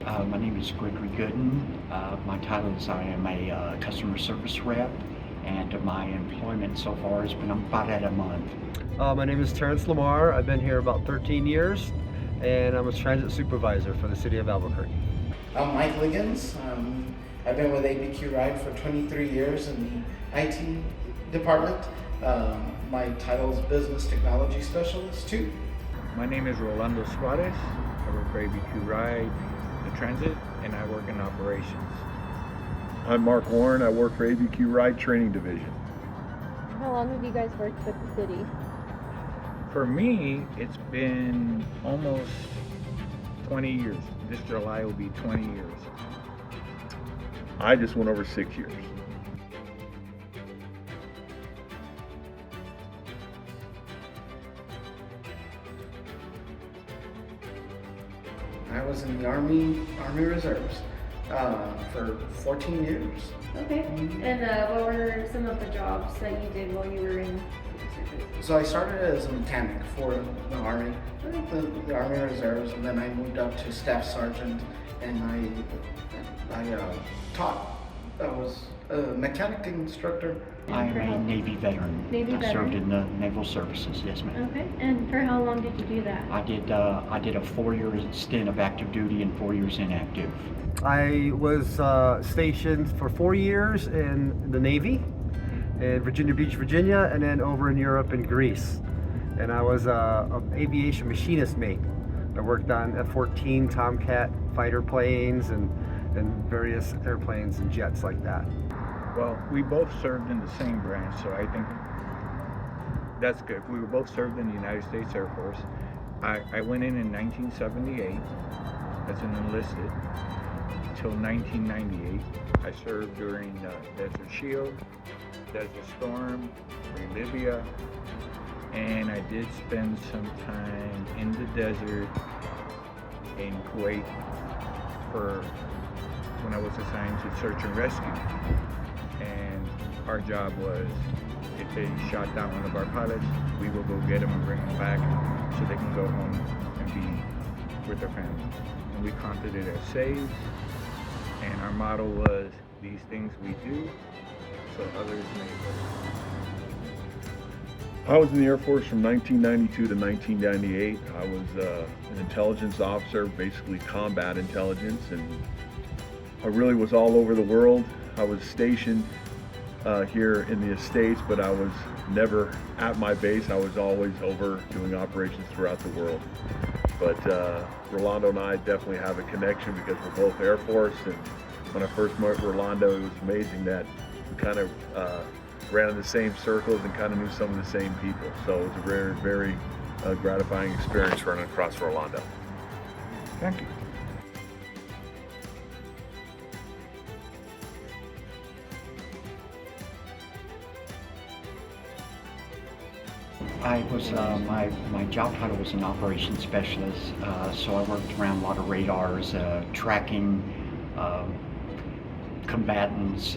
My name is Gregory Gooden. My title is I am a customer service rep, and my employment so far has been about at a month. My name is Terrence Lamar. I've been here about 13 years, and I'm a transit supervisor for the city of Albuquerque. I'm Mike Liggins. I've been with ABQ RIDE for 23 years in the IT department. My title is Business Technology Specialist too. My name is Rolando Suarez. I work for ABQ RIDE, the transit, and I work in operations. I'm Mark Warren. I work for ABQ RIDE Training Division. How long have you guys worked with the city? For me, it's been almost 20 years. This July will be 20 years. I just went over 6 years. I was in the Army Reserves for 14 years. Okay. And what were some of the jobs that you did while you were in service? So I started as a mechanic for the Army, Okay. the Army Reserves, and then I moved up to Staff Sergeant, and I taught. I was a mechanic instructor. I am a Navy veteran. Navy I served veteran? in the Naval Services, yes ma'am. Okay. And for how long did you do that? I did a 4-year stint of active duty and 4 years inactive. I was stationed for 4 years in the Navy in Virginia Beach, Virginia, and then over in Europe in Greece. And I was an aviation machinist mate. I worked on F-14 Tomcat fighter planes and various airplanes and jets like that. Well, we both served in the same branch, so I think that's good. We were both served in the United States Air Force. I went in 1978 as an enlisted until 1998. I served during Desert Shield, Desert Storm, Libya, and I did spend some time in the desert in Kuwait for when I was assigned to search and rescue. And our job was, if they shot down one of our pilots, we will go get them and bring them back so they can go home and be with their families. And we counted it as saves, and our motto was, these things we do so others may live. I was in the Air Force from 1992 to 1998. I was an intelligence officer, basically combat intelligence, and I really was all over the world. I was stationed here in the States, but I was never at my base. I was always over doing operations throughout the world. But Rolando and I definitely have a connection because we're both Air Force, and when I first met Rolando, it was amazing that we kind of ran in the same circles and kind of knew some of the same people. So it was a very, very gratifying experience running across Rolando. Thank you. I was my job title was an operations specialist, so I worked around a lot of radars, tracking combatants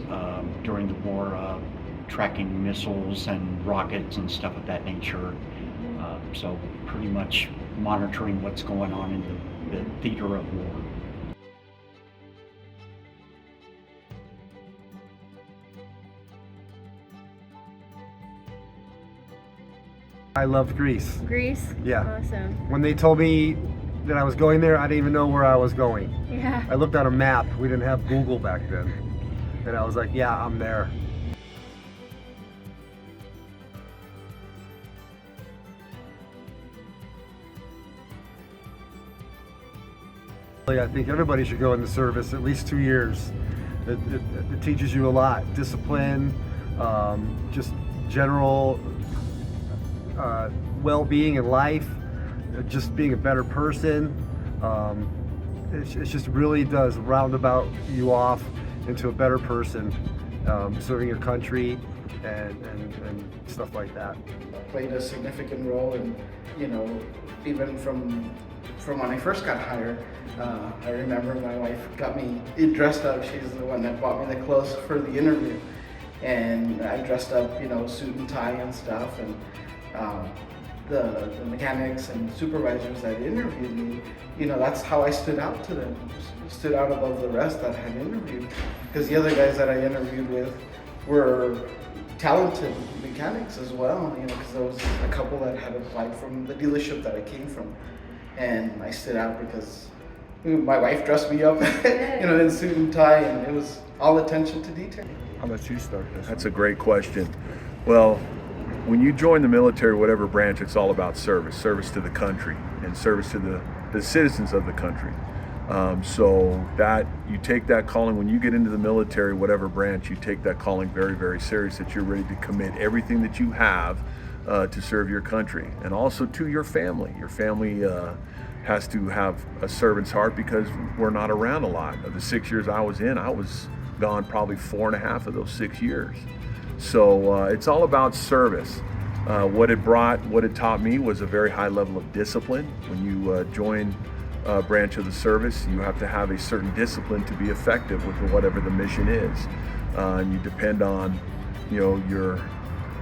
during the war, tracking missiles and rockets and stuff of that nature. So pretty much monitoring what's going on in the theater of war. I loved Greece. Greece? Yeah. Awesome. When they told me that I was going there, I didn't even know where I was going. Yeah. I looked on a map. We didn't have Google back then. And I was like, yeah, I'm there. I think everybody should go in the service at least 2 years. It teaches you a lot. Discipline, just general well-being in life, just being a better person. It just really does roundabout you off into a better person, serving your country and stuff like that. Played a significant role in, even from when I first got hired. I remember my wife got me dressed up. She's the one that bought me the clothes for the interview, and I dressed up, suit and tie and stuff. And the mechanics and supervisors that interviewed me, you know, that's how I stood out to them, stood out above the rest that had interviewed. Because the other guys that I interviewed with were talented mechanics as well, you know, because there was a couple that had applied from the dealership that I came from. And I stood out because my wife dressed me up, you know, in suit and tie, and it was all attention to detail. How about you start this? That's a great question. Well, when you join the military, whatever branch, it's all about service to the country and service to the citizens of the country. So that you take that calling, when you get into the military, whatever branch, you take that calling very, very serious, that you're ready to commit everything that you have to serve your country, and also to your family. Your family has to have a servant's heart, because we're not around a lot. Of the 6 years I was in, I was gone probably 4.5 of those 6 years. So it's all about service. What it taught me was a very high level of discipline. When you join a branch of the service, you have to have a certain discipline to be effective with whatever the mission is. And you depend on, you know,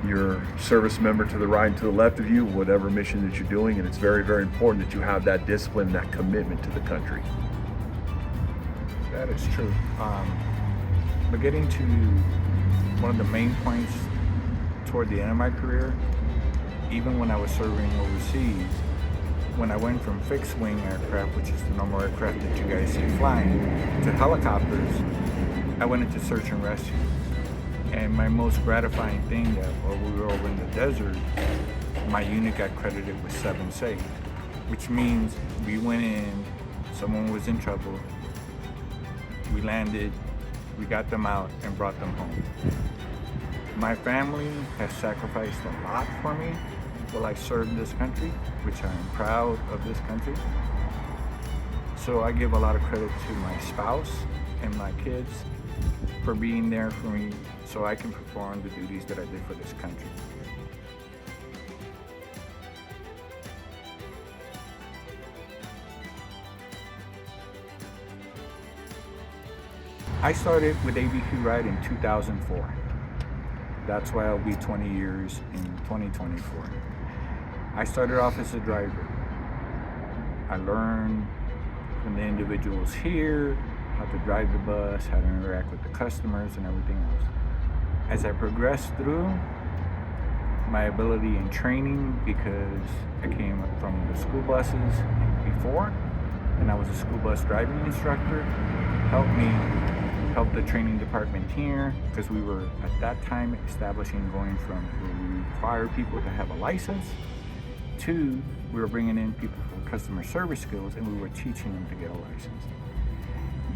your service member to the right and to the left of you, whatever mission that you're doing, and it's very, very important that you have that discipline and that commitment to the country. That is true. But getting to one of the main points toward the end of my career, even when I was serving overseas, when I went from fixed wing aircraft, which is the normal aircraft that you guys see flying, to helicopters, I went into search and rescue. And my most gratifying thing that while we were over in the desert, my unit got credited with 7 saved, which means we went in, someone was in trouble, we landed, we got them out and brought them home. My family has sacrificed a lot for me while I served this country, which I am proud of this country. So I give a lot of credit to my spouse and my kids for being there for me so I can perform the duties that I did for this country. I started with ABQ RIDE in 2004. That's why I'll be 20 years in 2024. I started off as a driver. I learned from the individuals here how to drive the bus, how to interact with the customers and everything else. As I progressed through, my ability in training, because I came from the school buses before, and I was a school bus driving instructor, helped the training department here, because we were at that time establishing, going from where we require people to have a license to we were bringing in people for customer service skills, and we were teaching them to get a license.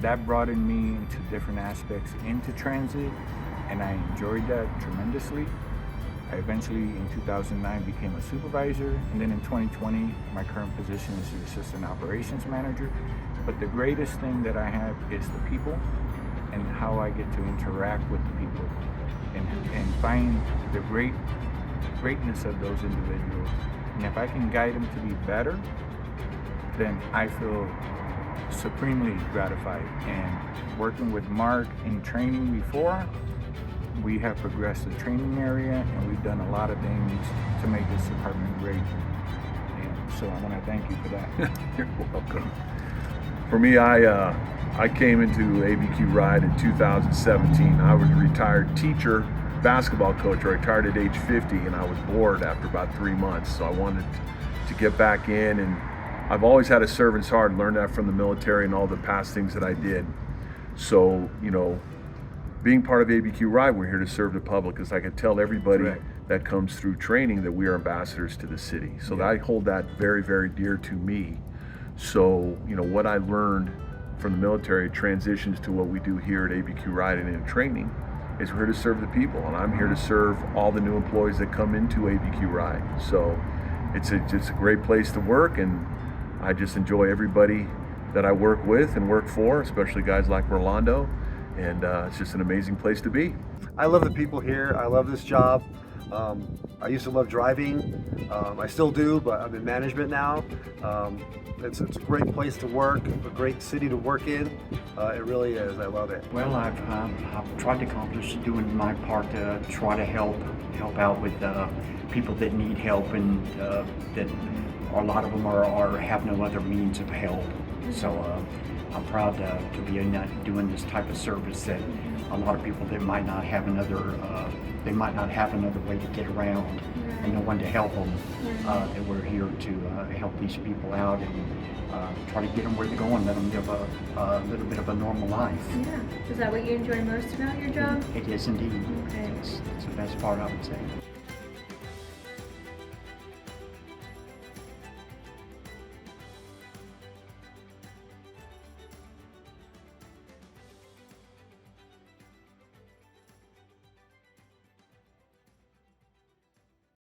That broadened me into different aspects into transit, and I enjoyed that tremendously. I eventually, in 2009, became a supervisor, and then in 2020, my current position is the assistant operations manager. But the greatest thing that I have is the people, and how I get to interact with the people, and find the greatness of those individuals. And if I can guide them to be better, then I feel supremely gratified. And working with Mark in training before, we have progressed the training area, and we've done a lot of things to make this department great. And so I want to thank you for that. You're welcome. For me, I came into ABQ RIDE in 2017. I was a retired teacher, basketball coach. I retired at age 50, and I was bored after about 3 months. So I wanted to get back in, and I've always had a servant's heart, learned that from the military and all the past things that I did. So, you know, being part of ABQ RIDE, we're here to serve the public, because I can tell everybody Correct. that comes through training that we are ambassadors to the city. So I hold that very, very dear to me. So, you know, what I learned from the military transitions to what we do here at ABQ RIDE and in training is we're here to serve the people, and I'm here to serve all the new employees that come into ABQ RIDE. So it's a great place to work, and I just enjoy everybody that I work with and work for, especially guys like Rolando, and it's just an amazing place to be. I love the people here. I love this job. I used to love driving. I still do, but I'm in management now. It's a great place to work, a great city to work in. It really is. I love it. Well, I've tried to accomplish doing my part to try to help out with people that need help, and that a lot of them have no other means of help. So I'm proud to be doing this type of service that a lot of people that might not have another way to get around and no one to help them. That we're here to help these people out and try to get them where they're going, let them live a little bit of a normal life. Yeah. Is that what you enjoy most about your job? It is indeed. Okay. It's the best part, I would say.